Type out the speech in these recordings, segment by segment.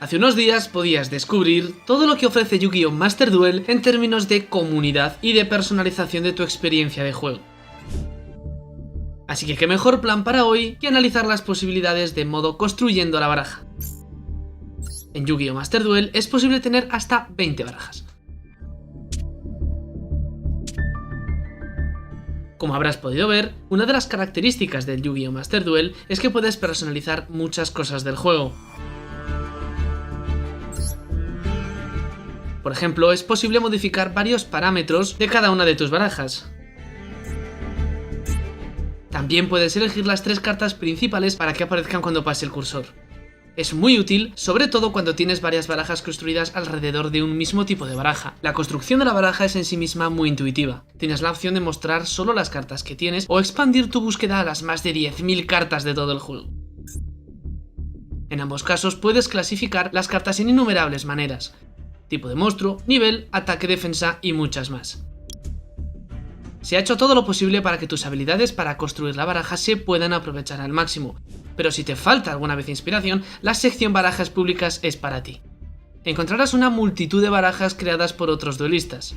Hace unos días podías descubrir todo lo que ofrece Yu-Gi-Oh! Master Duel en términos de comunidad y de personalización de tu experiencia de juego. Así que qué mejor plan para hoy que analizar las posibilidades de modo construyendo la baraja. En Yu-Gi-Oh! Master Duel es posible tener hasta 20 barajas. Como habrás podido ver, una de las características del Yu-Gi-Oh! Master Duel es que puedes personalizar muchas cosas del juego. Por ejemplo, es posible modificar varios parámetros de cada una de tus barajas. También puedes elegir las 3 cartas principales para que aparezcan cuando pase el cursor. Es muy útil, sobre todo cuando tienes varias barajas construidas alrededor de un mismo tipo de baraja. La construcción de la baraja es en sí misma muy intuitiva. Tienes la opción de mostrar solo las cartas que tienes o expandir tu búsqueda a las más de 10.000 cartas de todo el juego. En ambos casos puedes clasificar las cartas en innumerables maneras: tipo de monstruo, nivel, ataque, defensa y muchas más. Se ha hecho todo lo posible para que tus habilidades para construir la baraja se puedan aprovechar al máximo, pero si te falta alguna vez inspiración, la sección barajas públicas es para ti. Encontrarás una multitud de barajas creadas por otros duelistas.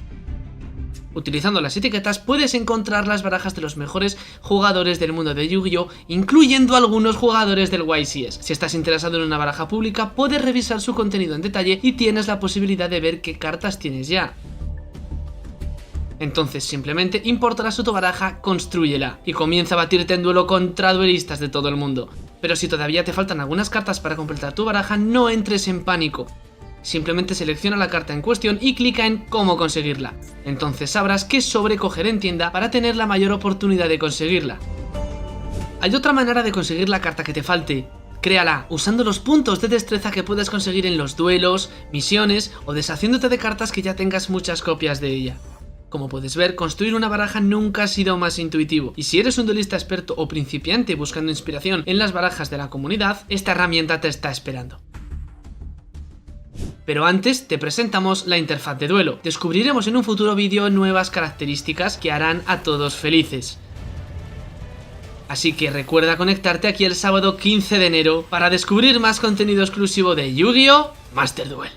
Utilizando las etiquetas puedes encontrar las barajas de los mejores jugadores del mundo de Yu-Gi-Oh!, incluyendo algunos jugadores del YCS. Si estás interesado en una baraja pública, puedes revisar su contenido en detalle y tienes la posibilidad de ver qué cartas tienes ya. Entonces simplemente importarás tu baraja, constrúyela y comienza a batirte en duelo contra duelistas de todo el mundo. Pero si todavía te faltan algunas cartas para completar tu baraja, no entres en pánico. Simplemente selecciona la carta en cuestión y clica en cómo conseguirla. Entonces sabrás qué sobrecoger en tienda para tener la mayor oportunidad de conseguirla. Hay otra manera de conseguir la carta que te falte. Créala usando los puntos de destreza que puedes conseguir en los duelos, misiones o deshaciéndote de cartas que ya tengas muchas copias de ella. Como puedes ver, construir una baraja nunca ha sido más intuitivo, y si eres un duelista experto o principiante buscando inspiración en las barajas de la comunidad, esta herramienta te está esperando. Pero antes te presentamos la interfaz de duelo. Descubriremos en un futuro vídeo nuevas características que harán a todos felices. Así que recuerda conectarte aquí el sábado 15 de enero para descubrir más contenido exclusivo de Yu-Gi-Oh! Master Duel.